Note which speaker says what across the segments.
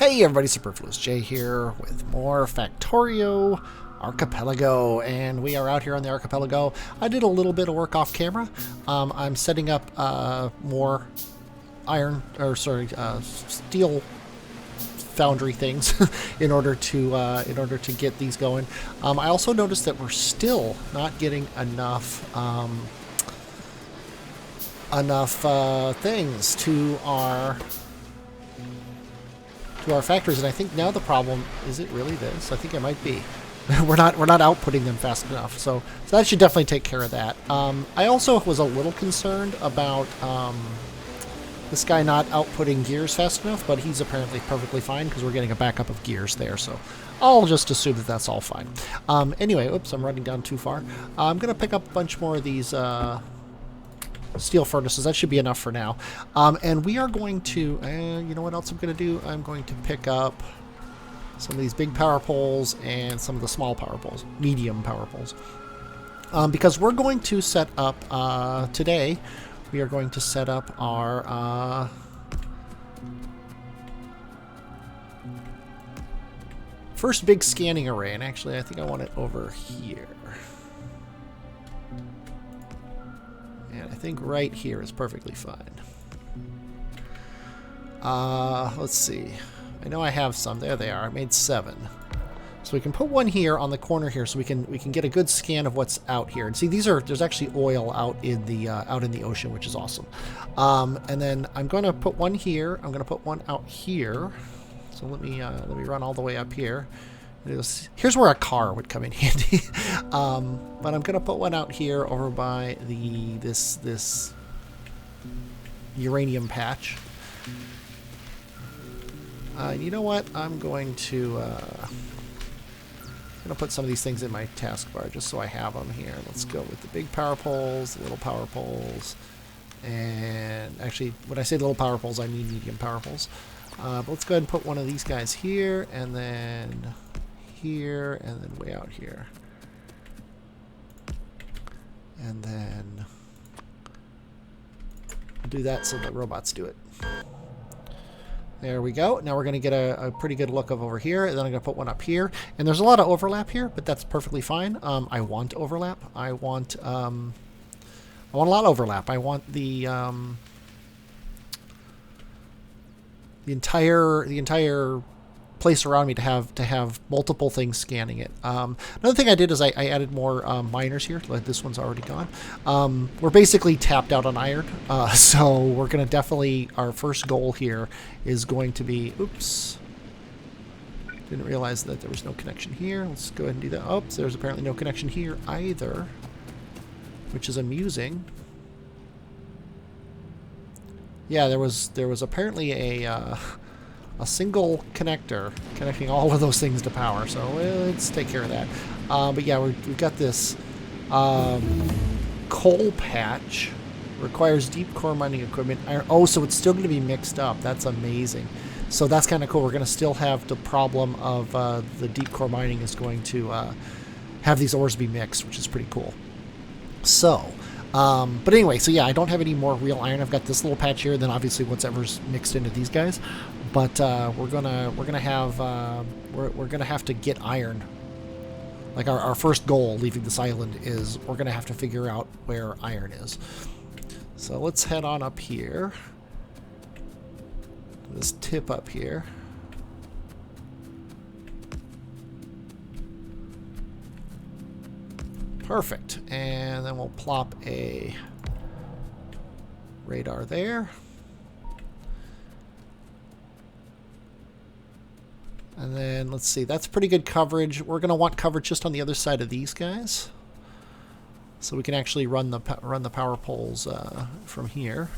Speaker 1: Hey everybody, Superfluous J here with more Factorio Archipelago, and we are out here on the Archipelago. I did a little bit of work off camera. I'm setting up more steel foundry things in order to get these going. I also noticed that we're still not getting enough things to our factories, and I think now the problem is it really this. I think it might be we're not outputting them fast enough, so that should definitely take care of that. I also was a little concerned about this guy not outputting gears fast enough, but he's apparently perfectly fine because we're getting a backup of gears there, so I'll just assume that that's all fine. Anyway, oops, I'm running down too far. I'm gonna pick up a bunch more of these steel furnaces. That should be enough for now. And we are going to, you know what else I'm going to do? I'm going to pick up some of these big power poles and some of the small power poles, medium power poles. Because we're going to set up, today, we are going to set up our first big scanning array. And actually, I think I want it over here. And I think right here is perfectly fine. Let's see. I know I have some. There they are. I made 7. So we can put one here on the corner here, so we can get a good scan of what's out here. And see, there's actually oil out in the ocean, which is awesome. And then I'm going to put one here. I'm going to put one out here. So let me run all the way up here. Here's where a car would come in handy. But I'm gonna put one out here over by this uranium patch. You know what? I'm going to put some of these things in my taskbar just so I have them here. Let's go with the big power poles, the little power poles, and actually, when I say little power poles, I mean medium power poles. But let's go ahead and put one of these guys here, and then here, and then way out here. And then do that so the robots do it. There we go. Now we're going to get a pretty good look of over here, and then I'm going to put one up here. And there's a lot of overlap here, but that's perfectly fine. I want overlap. I want a lot of overlap. I want the entire place around me to have multiple things scanning it. Another thing I did is I added more miners here. Like this one's already gone. We're basically tapped out on iron, so we're gonna definitely, our first goal here is going to be, oops, didn't realize that there was no connection here. Let's go ahead and do that. Oops, there's apparently no connection here either, which is amusing. Yeah, there was apparently a single connector connecting all of those things to power, so let's take care of that. But yeah, we've got this coal patch, requires deep core mining equipment. Oh, so it's still going to be mixed up. That's amazing. So that's kind of cool. We're going to still have the problem of the deep core mining is going to have these ores be mixed, which is pretty cool. So but anyway, so yeah, I don't have any more real iron. I've got this little patch here, then obviously whatever's mixed into these guys. But we're gonna have to get iron. Like our first goal leaving this island is we're gonna have to figure out where iron is. So let's head on up here. This tip up here. Perfect. And then we'll plop a radar there. And then let's see, that's pretty good coverage. We're going to want coverage just on the other side of these guys, so we can actually run the power poles from here.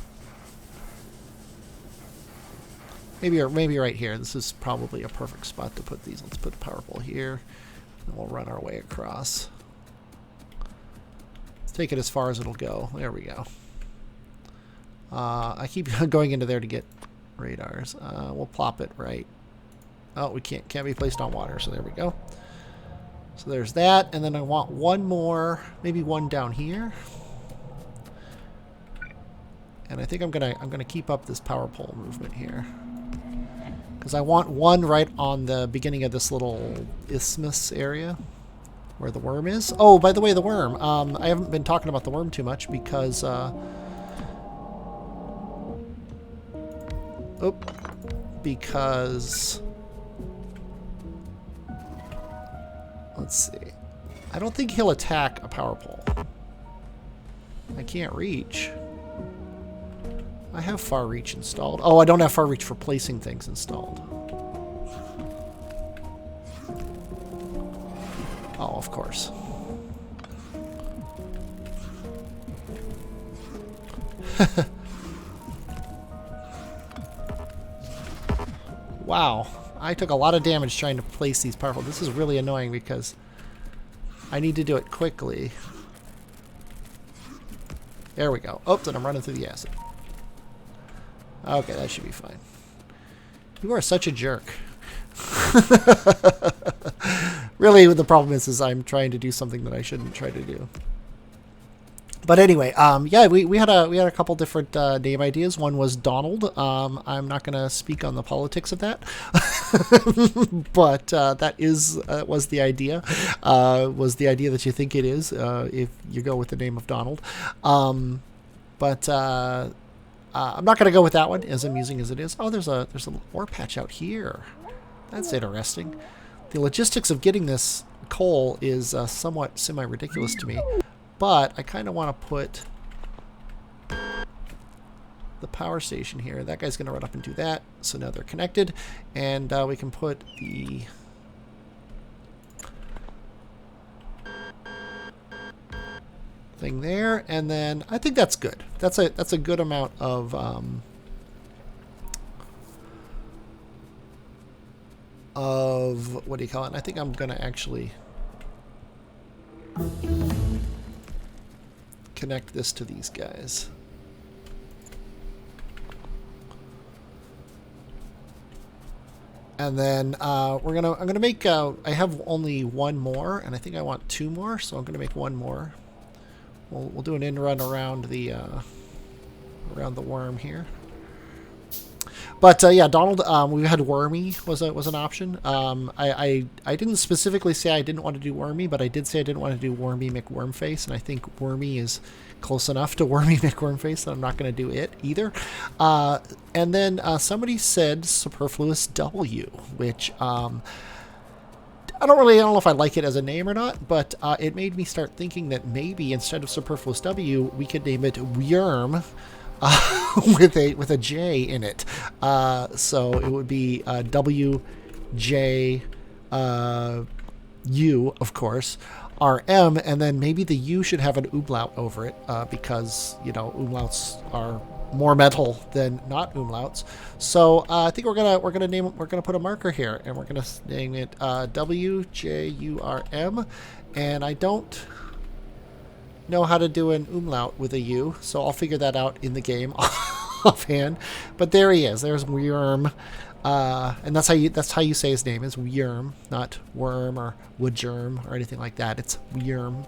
Speaker 1: Maybe right here. This is probably a perfect spot to put these. Let's put a power pole here, and we'll run our way across. Let's take it as far as it'll go. There we go. I keep going into there to get radars. We'll plop it right. Oh, we can't be placed on water, so there we go. So there's that, and then I want one more, maybe one down here. And I think I'm gonna keep up this power pole movement here. Because I want one right on the beginning of this little isthmus area where the worm is. Oh, by the way, the worm. I haven't been talking about the worm too much because... because... Let's see. I don't think he'll attack a power pole. I can't reach. I have far reach installed. Oh, I don't have far reach for placing things installed. Oh, of course. Wow. I took a lot of damage trying to place these powerful. This is really annoying because I need to do it quickly. There we go. Oops, and I'm running through the acid. Okay, that should be fine. You are such a jerk. Really, the problem is I'm trying to do something that I shouldn't try to do. But anyway, yeah, we had a couple different name ideas. One was Donald. I'm not going to speak on the politics of that, but that was the idea. Was the idea that you think it is if you go with the name of Donald. But I'm not going to go with that one, as amusing as it is. Oh, there's a little ore patch out here. That's interesting. The logistics of getting this coal is somewhat semi-ridiculous to me. But I kind of want to put the power station here. That guy's going to run up and do that. So now they're connected. And we can put the... thing there. And then I think that's good. That's a good amount of... what do you call it? I think I'm going to actually... connect this to these guys. And then I'm gonna make I have only one more, and I think I want two more, so I'm gonna make one more. We'll do an in run around the worm here. But yeah, Donald, we had Wormy was an option. I didn't specifically say I didn't want to do Wormy, but I did say I didn't want to do Wormy McWormface, and I think Wormy is close enough to Wormy McWormface that I'm not going to do it either. And then somebody said Superfluous W, which I don't know if I like it as a name or not, but it made me start thinking that maybe instead of Superfluous W, we could name it Worm. With a J in it, so it would be WJ U, of course, RM, and then maybe the U should have an umlaut over it because umlauts are more metal than not umlauts. So I think we're gonna put a marker here, and we're gonna name it WJURM, and I don't know how to do an umlaut with a U, so I'll figure that out in the game offhand. But there he is. There's Worm, and that's how you say his name is Worm, not Worm or Woodgerm or anything like that. It's Worm.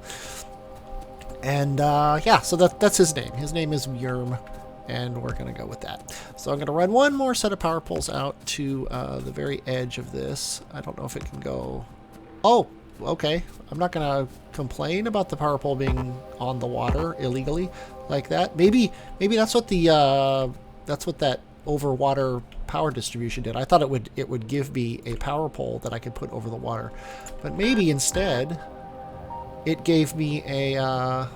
Speaker 1: And yeah, so that's his name. His name is Worm, and we're gonna go with that. So I'm gonna run one more set of power poles out to the very edge of this. I don't know if it can go. Oh. Okay, I'm not gonna complain about the power pole being on the water illegally like that. Maybe that's what that over water power distribution did. I thought it would give me a power pole that I could put over the water, but maybe instead it gave me a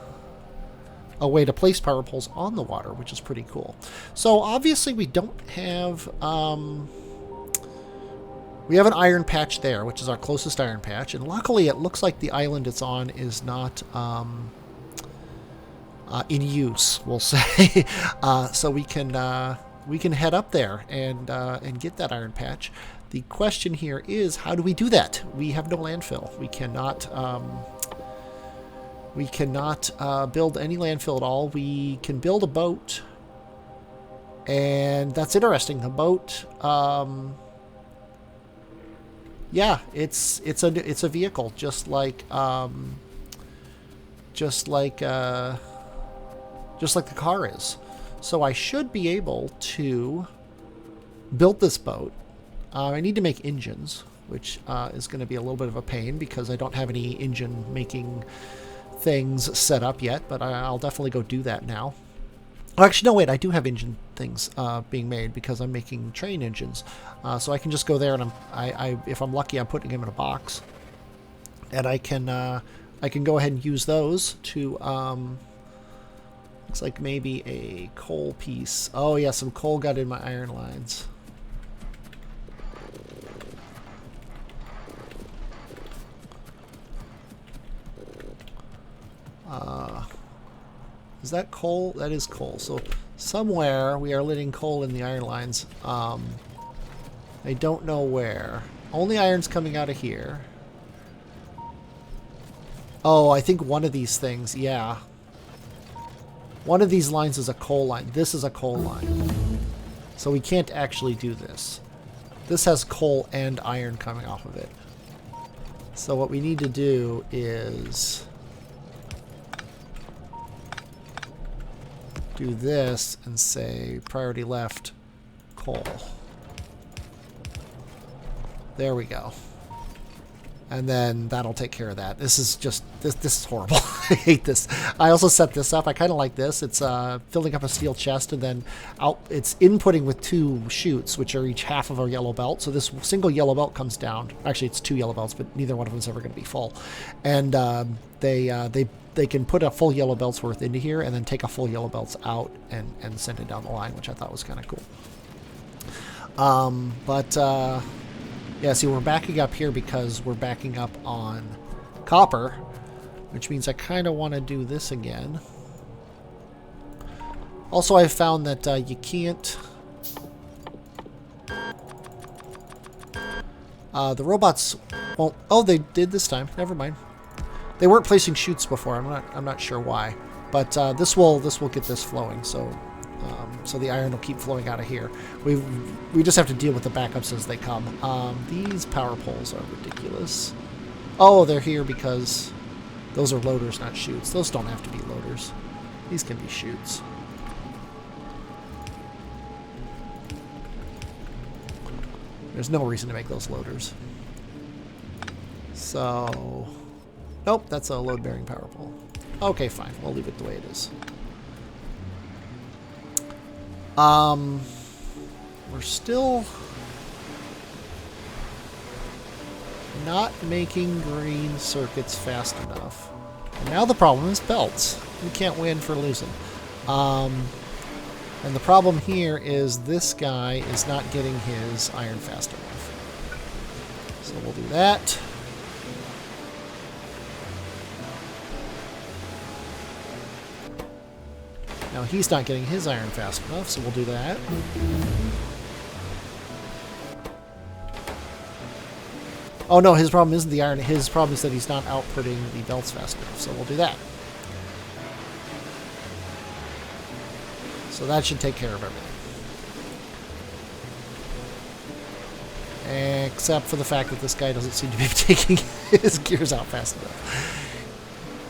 Speaker 1: way to place power poles on the water, which is pretty cool. So obviously we don't have. We have an iron patch there, which is our closest iron patch, and luckily it looks like the island it's on is not in use, we'll say. So we can head up there and get that iron patch. The question here is, how do we do that? We have no landfill. We cannot build any landfill at all. We can build a boat, and that's interesting. The boat. Yeah, it's a vehicle, just like the car is. So I should be able to build this boat. I need to make engines, which is going to be a little bit of a pain because I don't have any engine making things set up yet, but I'll definitely go do that now. Oh, actually, no, wait, I do have engine things being made because I'm making train engines. So I can just go there and if I'm lucky, I'm putting them in a box. And I can go ahead and use those to, looks like maybe a coal piece. Oh yeah, some coal got in my iron lines. Is that coal? That is coal. So somewhere we are letting coal in the iron lines. I don't know where. Only iron's coming out of here. Oh, I think one of these things, yeah. One of these lines is a coal line. This is a coal line. So we can't actually do this. This has coal and iron coming off of it. So what we need to do is do this and say priority left, coal. There we go. And then that'll take care of that. This is just, this is horrible. I hate this. I also set this up. I kind of like this. It's filling up a steel chest and then it's inputting with 2 chutes, which are each half of a yellow belt. So this single yellow belt comes down. Actually, it's 2 yellow belts, but neither one of them is ever going to be full. And they can put a full yellow belt's worth into here and then take a full yellow belt's out and send it down the line, which I thought was kind of cool. Yeah, see, we're backing up here because we're backing up on copper, which means I kind of want to do this again. Also, I found that you can't... the robots won't... Oh, they did this time. Never mind. They weren't placing chutes before. I'm not sure why, but this will get this flowing. So the iron will keep flowing out of here. We just have to deal with the backups as they come. These power poles are ridiculous. Oh, they're here because those are loaders, not chutes. Those don't have to be loaders. These can be chutes. There's no reason to make those loaders. So, nope, that's a load-bearing power pole. Okay, fine. We'll leave it the way it is. We're still not making green circuits fast enough. And now the problem is belts. We can't win for losing. And the problem here is this guy is not getting his iron fast enough. So we'll do that. Now he's not getting his iron fast enough, so we'll do that. Oh no, his problem isn't the iron. His problem is that he's not outputting the belts fast enough, so we'll do that. So that should take care of everything. Except for the fact that this guy doesn't seem to be taking his gears out fast enough.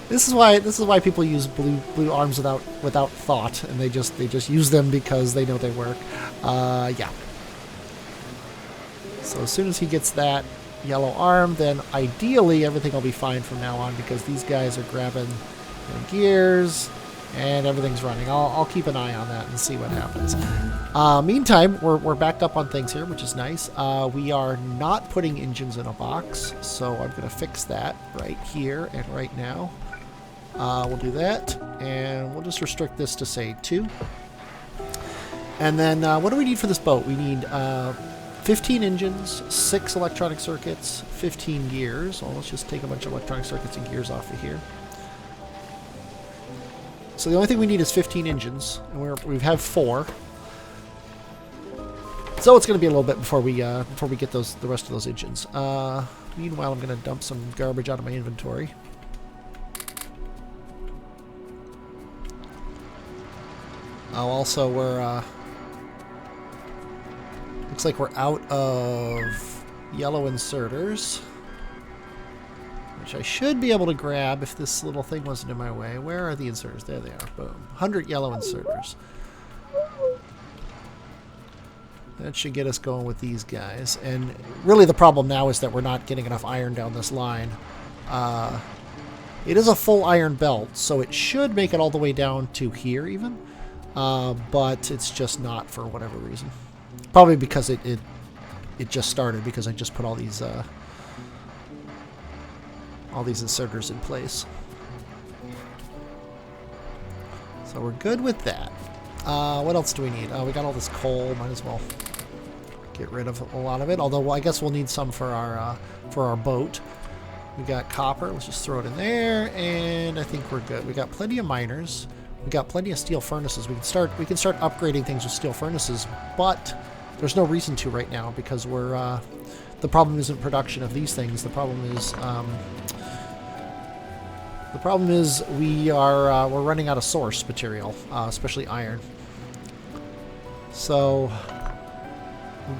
Speaker 1: This is why people use blue arms without thought, and they just use them because they know they work. Yeah. So as soon as he gets that yellow arm, then ideally everything will be fine from now on because these guys are grabbing their gears and everything's running. I'll keep an eye on that and see what happens. Meantime, we're backed up on things here, which is nice. We are not putting engines in a box, so I'm going to fix that right here and right now. We'll do that, and we'll just restrict this to, say, 2. And then, what do we need for this boat? We need 15 engines, 6 electronic circuits, 15 gears. Well, let's just take a bunch of electronic circuits and gears off of here. So the only thing we need is 15 engines, and we have 4. So it's going to be a little bit before we get the rest of those engines. Meanwhile, I'm going to dump some garbage out of my inventory. Oh, also we're looks like we're out of yellow inserters, which I should be able to grab if this little thing wasn't in my way. Where are the inserters? There they are. Boom. 100 yellow inserters. That should get us going with these guys. And really the problem now is that we're not getting enough iron down this line. It is a full iron belt, so it should make it all the way down to here even. But it's just not for whatever reason. Probably because it just started, because I just put all these inserters in place. So we're good with that. What else do we need? Oh, we got all this coal. Might as well get rid of a lot of it. Although I guess we'll need some for our boat. We got copper. Let's just throw it in there, and I think we're good. We got plenty of miners. We got plenty of steel furnaces. We can start upgrading things with steel furnaces, but there's no reason to right now because we're the problem isn't production of these things. The problem is we're running out of source material, especially iron. So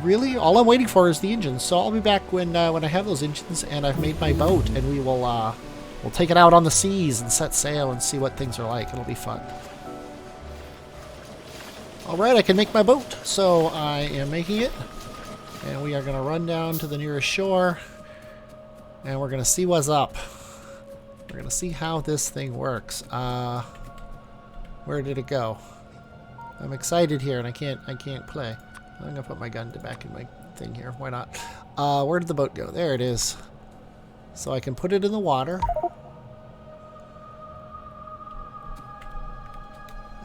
Speaker 1: really, all I'm waiting for is the engines. So I'll be back when I have those engines and I've made my boat, and we will we'll take it out on the seas and set sail and see what things are like. It'll be fun. All right, I can make my boat, so I am making it, and we are going to run down to the nearest shore, and we're going to see what's up. We're going to see how this thing works. Where did it go? I'm excited here, and I can't play. I'm going to put my gun back in my thing here. Why not? Where did the boat go? There it is. So I can put it in the water.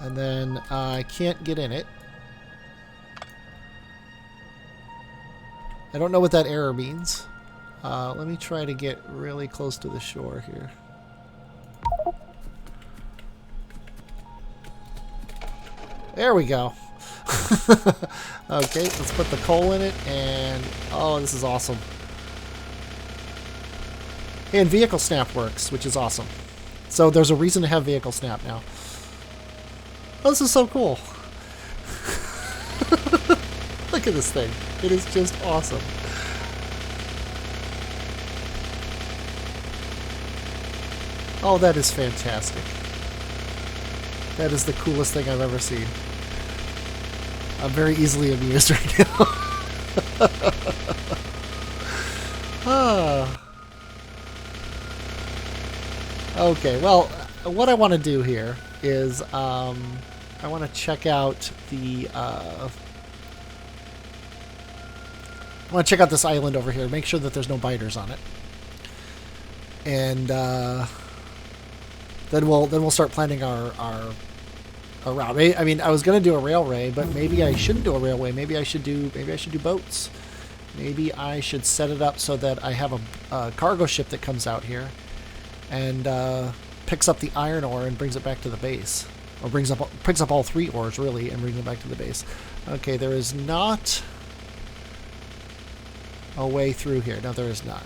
Speaker 1: And then I can't get in it. I don't know what that error means. Let me try to get really close to the shore here. There we go. Okay, let's put the coal in it, and oh, this is awesome. And vehicle snap works, which is awesome. So there's a reason to have vehicle snap now. Oh, this is so cool. Look at this thing. It is just awesome. Oh, that is fantastic. That is the coolest thing I've ever seen. I'm very easily amused right now. Okay, well, what I want to do here is I want to check out the I want to check out this island over here, make sure that there's no biters on it, and then we'll start planning our route. I mean, I was gonna do a railway, but maybe I shouldn't do a railway. Maybe I should do boats. Maybe I should set it up so that I have a cargo ship that comes out here and picks up the iron ore and brings it back to the base, or picks up all 3 ores really and brings it back to the base. Okay, there is not a way through here. No, there is not.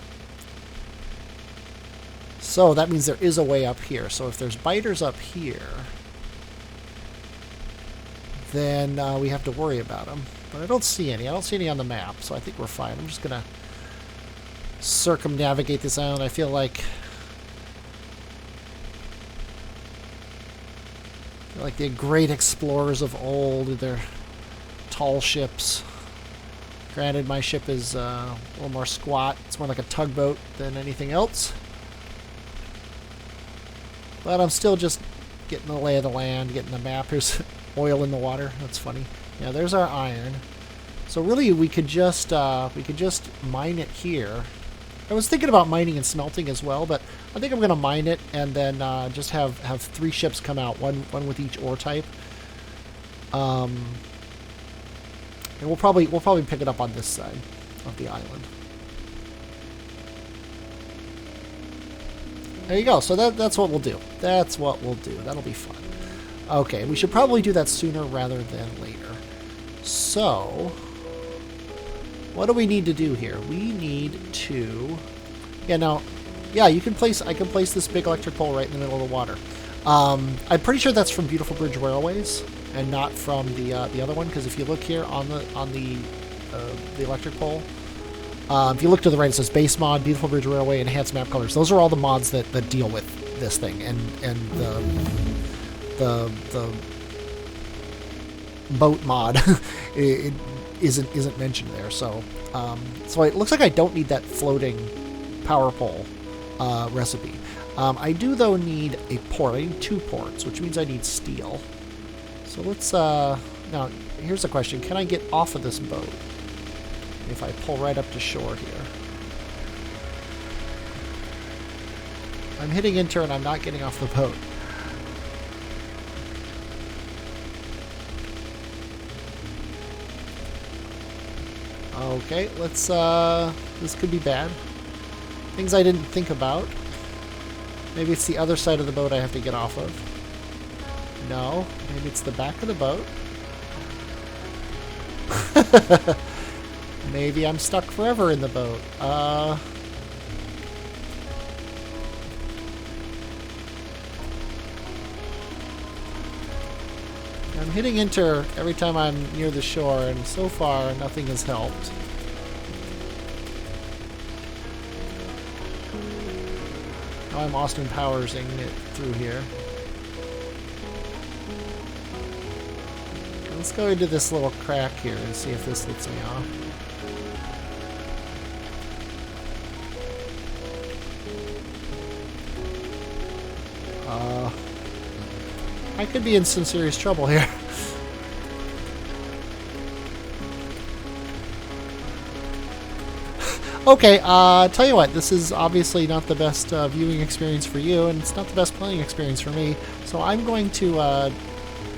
Speaker 1: So that means there is a way up here. So if there's biters up here, then we have to worry about them. But I don't see any. I don't see any on the map, so I think we're fine. I'm just going to circumnavigate this island. I feel like the great explorers of old with their tall ships. Granted, my ship is a little more squat. It's more like a tugboat than anything else. But I'm still just getting the lay of the land, getting the map. Here's oil in the water. That's funny. Yeah, there's our iron. So really, we could just mine it here. I was thinking about mining and smelting as well, but I think I'm going to mine it and then just have 3 ships come out, one with each ore type. And we'll probably pick it up on this side of the island. There you go. So that's what we'll do. That's what we'll do. That'll be fun. Okay, we should probably do that sooner rather than later. So, what do we need to do here? We need to... I can place this big electric pole right in the middle of the water. I'm pretty sure that's from Beautiful Bridge Railways and not from the other one, because if you look here on the electric pole, if you look to the right, it says base mod, Beautiful Bridge Railway, enhanced map colors. Those are all the mods that deal with this thing, and the boat mod. isn't mentioned there. So so it looks like I don't need that floating power pole recipe. I do though need a port. I need 2 ports, which means I need steel. So let's now here's the question: can I get off of this boat if I pull right up to shore here? I'm hitting enter and I'm not getting off the boat. Okay, let's, this could be bad. Things I didn't think about. Maybe it's the other side of the boat I have to get off of. No, maybe it's the back of the boat. Maybe I'm stuck forever in the boat. I'm hitting enter every time I'm near the shore, and so far nothing has helped. Now I'm Austin Powersing it through here. Let's go into this little crack here and see if this lets me off. I could be in some serious trouble here. Okay, tell you what, this is obviously not the best viewing experience for you, and it's not the best playing experience for me, so I'm going to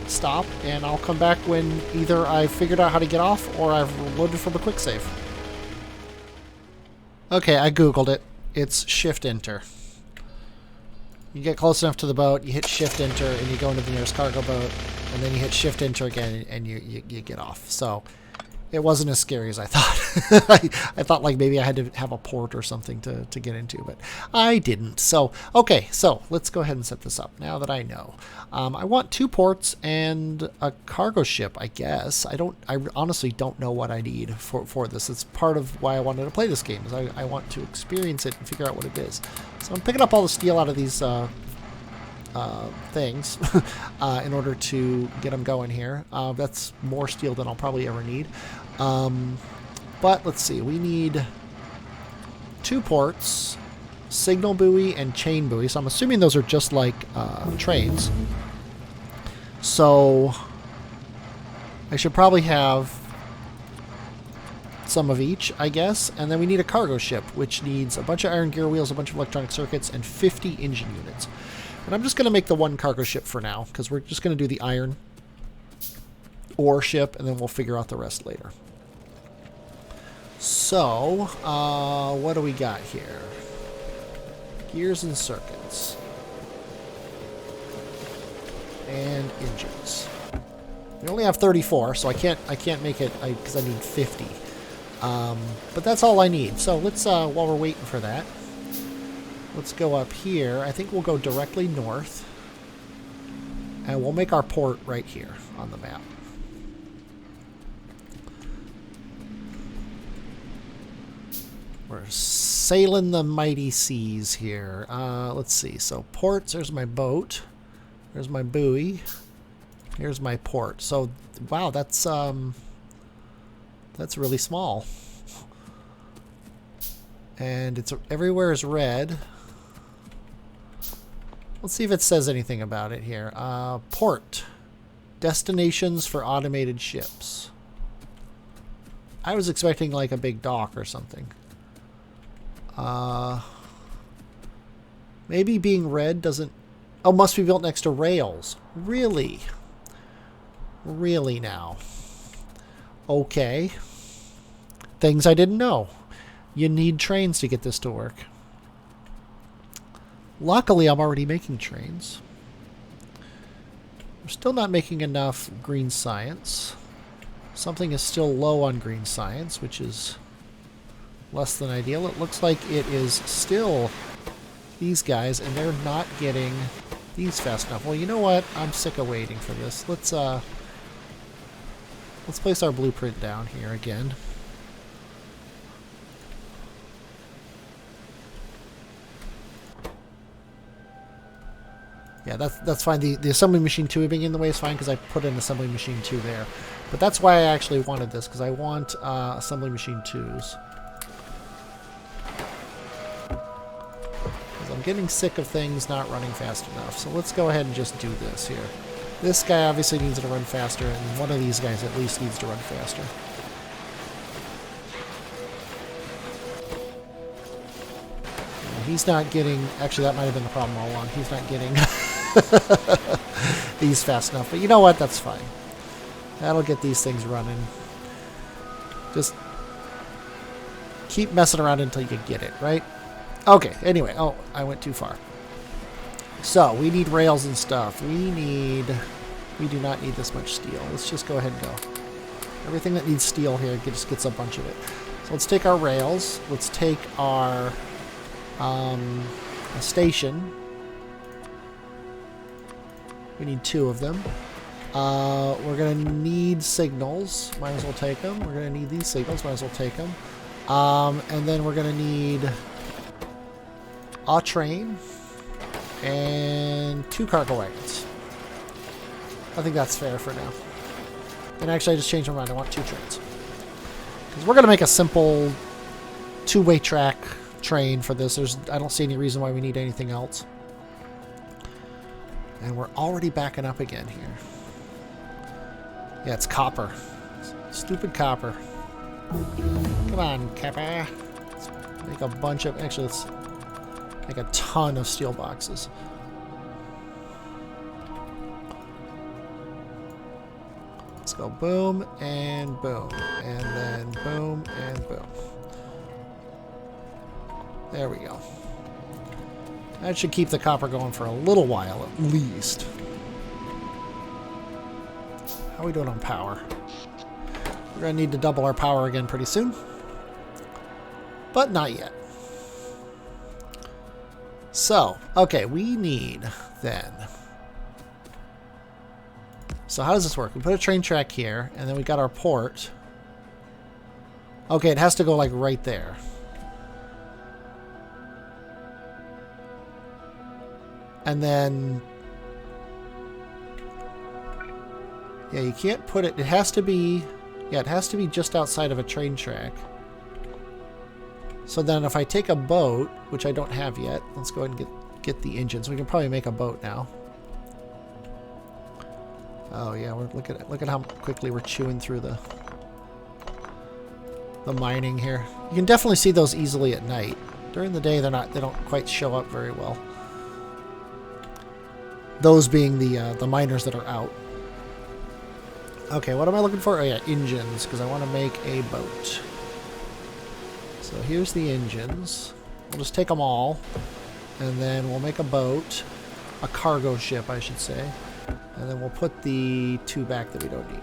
Speaker 1: stop, and I'll come back when either I've figured out how to get off or I've loaded from a quick save. Okay, I googled it. It's Shift-Enter. You get close enough to the boat, you hit Shift-Enter, and you go into the nearest cargo boat, and then you hit Shift-Enter again, and you get off. So it wasn't as scary as I thought. I thought like maybe I had to have a port or something to get into, but I didn't. So, okay, so let's go ahead and set this up now that I know. I want 2 ports and a cargo ship, I guess. I honestly don't know what I need for this. It's part of why I wanted to play this game, is I want to experience it and figure out what it is. So I'm picking up all the steel out of these things in order to get them going here. That's more steel than I'll probably ever need. But let's see, we need 2 ports, signal buoy and chain buoy. So I'm assuming those are just like trains. So I should probably have some of each, I guess. And then we need a cargo ship, which needs a bunch of iron gear wheels, a bunch of electronic circuits, and 50 engine units. And I'm just going to make the 1 cargo ship for now, because we're just going to do the iron ore ship, and then we'll figure out the rest later. So, what do we got here? Gears and circuits. And engines. We only have 34, so I can't make it because I need 50. But that's all I need. So let's while we're waiting for that, let's go up here. I think we'll go directly north, and we'll make our port right here on the map. We're sailing the mighty seas here. Let's see. So ports, there's my boat. There's my buoy. Here's my port. So, wow, that's really small. And it's everywhere is red. Let's see if it says anything about it here. Port. Destinations for automated ships. I was expecting like a big dock or something. Maybe being red doesn't... Oh, must be built next to rails. Really? Really now? Okay. Things I didn't know. You need trains to get this to work. Luckily, I'm already making trains. We're still not making enough green science. Something is still low on green science, which is less than ideal. It looks like it is still these guys, and they're not getting these fast enough. Well, you know what? I'm sick of waiting for this. Let's place our blueprint down here again. Yeah, that's fine. The assembly machine 2 being in the way is fine because I put an assembly machine 2 there. But that's why I actually wanted this, because I want assembly machine 2s. Because I'm getting sick of things not running fast enough. So let's go ahead and just do this here. This guy obviously needs to run faster, and one of these guys at least needs to run faster. He's not getting... Actually, that might have been the problem all along. He's not getting these fast enough. But you know what? That's fine. That'll get these things running. Just keep messing around until you can get it, right? Okay, anyway. Oh, I went too far. So, we need rails and stuff. We do not need this much steel. Let's just go ahead and go. Everything that needs steel here just gets a bunch of it. So let's take our rails. Let's take our station. We need 2 of them. We're going to need signals. Might as well take them. We're going to need these signals. Might as well take them. And then we're going to need a train and 2 cargo wagons. I think that's fair for now. And actually, I just changed my mind. I want 2 trains. Because we're going to make a simple 2-way track train for this. I don't see any reason why we need anything else. And we're already backing up again here. Yeah, it's copper. Stupid copper. Come on, copper. Let's make a bunch of... Actually, let's make a ton of steel boxes. Let's go boom and boom. And then boom and boom. There we go. That should keep the copper going for a little while, at least. How are we doing on power? We're going to need to double our power again pretty soon. But not yet. So, okay, we need then... So how does this work? We put a train track here, and then we got our port. Okay, it has to go like right there. And then... Yeah, you can't put it... It has to be... Yeah, it has to be just outside of a train track. So then if I take a boat, which I don't have yet, let's go ahead and get the engines. We can probably make a boat now. Oh yeah, look at how quickly we're chewing through the mining here. You can definitely see those easily at night. During the day, they don't quite show up very well. Those being the miners that are out. Okay, what am I looking for? Oh yeah, engines, because I want to make a boat. So here's the engines. We'll just take them all, and then we'll make a boat, a cargo ship, I should say. And then we'll put the 2 back that we don't need.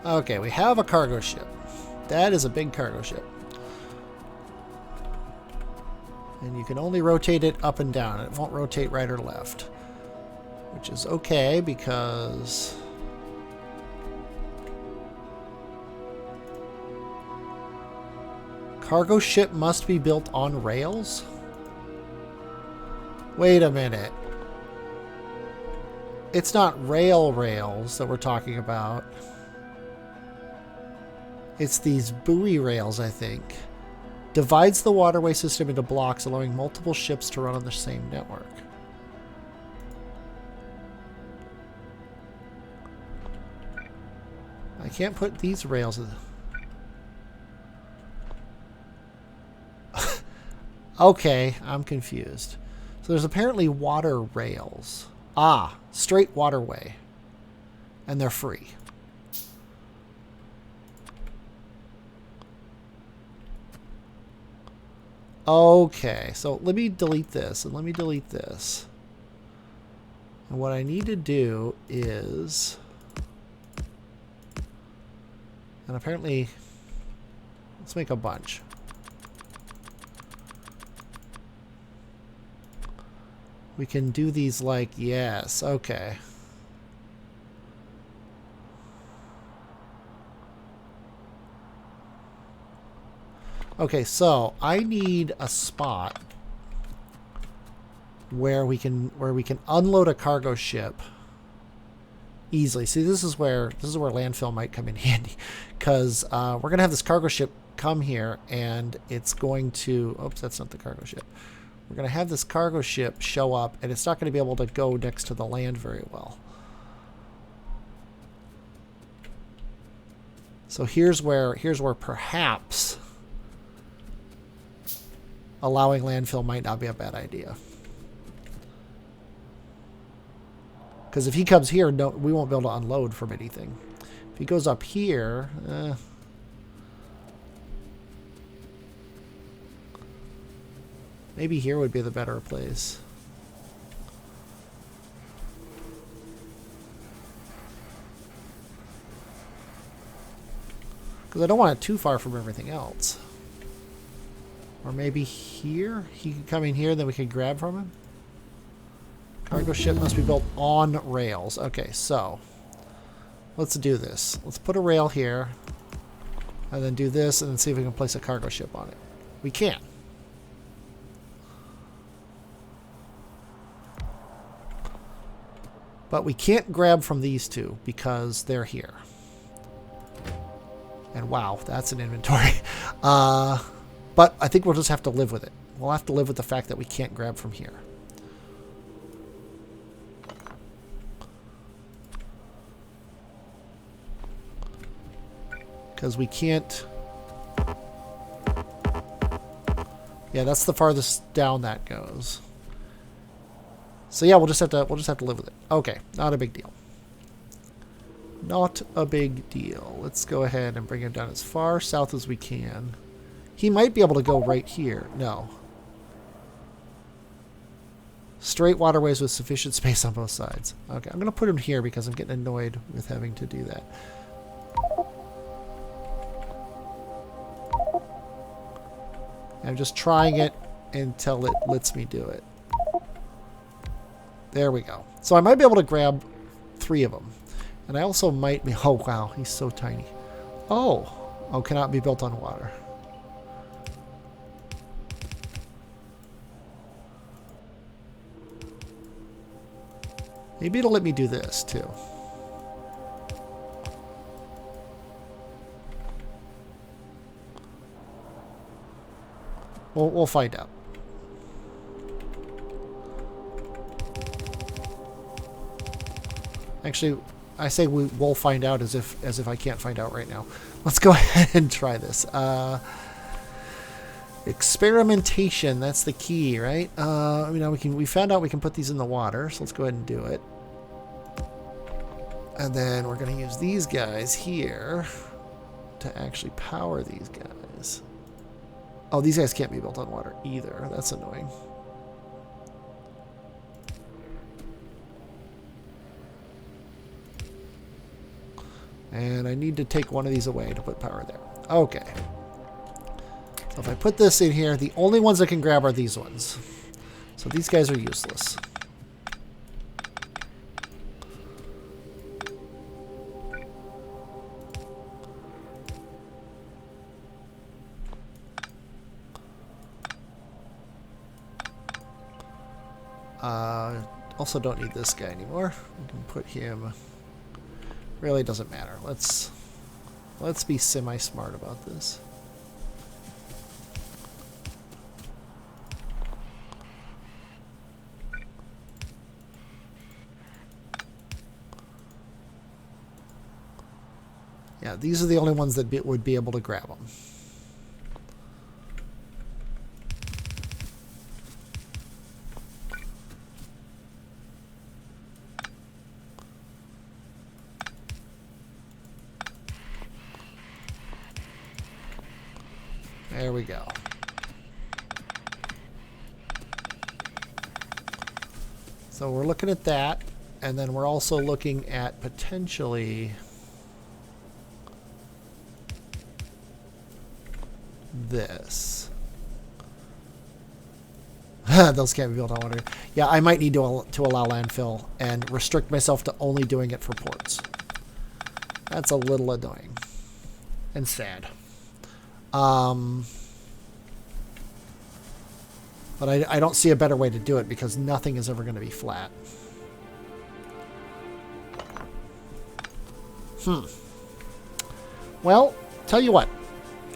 Speaker 1: Okay, we have a cargo ship. That is a big cargo ship. And you can only rotate it up and down. It won't rotate right or left. Which is okay because... Cargo ship must be built on rails? Wait a minute. It's not rails that we're talking about. It's these buoy rails, I think. Divides the waterway system into blocks, allowing multiple ships to run on the same network. I can't put these rails in... Okay, I'm confused. So there's apparently water rails. Ah, straight waterway. And they're free. Okay, so let me delete this and let me delete this. And what I need to do is... And apparently... Let's make a bunch. We can do these like, yes, okay. Okay, so I need a spot where we can unload a cargo ship easily. See, this is where landfill might come in handy, because we're gonna have this cargo ship come here, and it's going to. Oops, that's not the cargo ship. We're gonna have this cargo ship show up, and it's not gonna be able to go next to the land very well. So here's where perhaps allowing landfill might not be a bad idea. Because if he comes here, no, we won't be able to unload from anything. If he goes up here, maybe here would be the better place. Because I don't want it too far from everything else. Or maybe here? He could come in here, then we could grab from him? Cargo ship must be built on rails. Okay, so let's do this. Let's put a rail here, and then do this, and then see if we can place a cargo ship on it. We can. But we can't grab from these two because they're here. And wow, that's an inventory. But I think we'll just have to live with it. We'll have to live with the fact that we can't grab from here. Because we can't. Yeah, that's the farthest down that goes. So yeah, we'll just have to live with it. Okay, not a big deal. Not a big deal. Let's go ahead and bring him down as far south as we can. He might be able to go right here. No. Straight waterways with sufficient space on both sides. Okay, I'm going to put him here because I'm getting annoyed with having to do that. I'm just trying it until it lets me do it. There we go. So I might be able to grab 3 of them. And I also might be... Oh, wow. He's so tiny. Oh. Oh, cannot be built on water. Maybe it'll let me do this, too. We'll find out. Actually, I say we'll find out as if I can't find out right now. Let's go ahead and try this. Experimentation, that's the key, right? We found out we can put these in the water, so let's go ahead and do it. And then we're going to use these guys here to actually power these guys. Oh, these guys can't be built on water either. That's annoying. And I need to take one of these away to put power there. Okay. So if I put this in here, the only ones I can grab are these ones. So these guys are useless. Also don't need this guy anymore. We can put him... Really doesn't matter. Let's be semi-smart about this. Yeah, these are the only ones that would be able to grab them. There we go. So we're looking at that, and then we're also looking at potentially this. Those can't be built on water. Yeah, I might need to allow landfill and restrict myself to only doing it for ports. That's a little annoying and sad. But I don't see a better way to do it because nothing is ever going to be flat. Well, tell you what.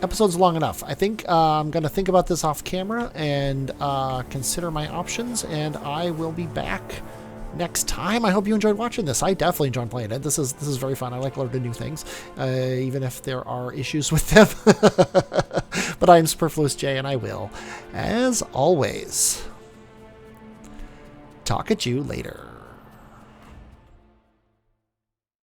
Speaker 1: Episode's long enough. I think I'm going to think about this off camera and consider my options, and I will be back next time. I hope you enjoyed watching this. I definitely enjoyed playing it. This is very fun. I like learning new things, even if there are issues with them. But I am Superfluous J, and I will, as always, talk at you later.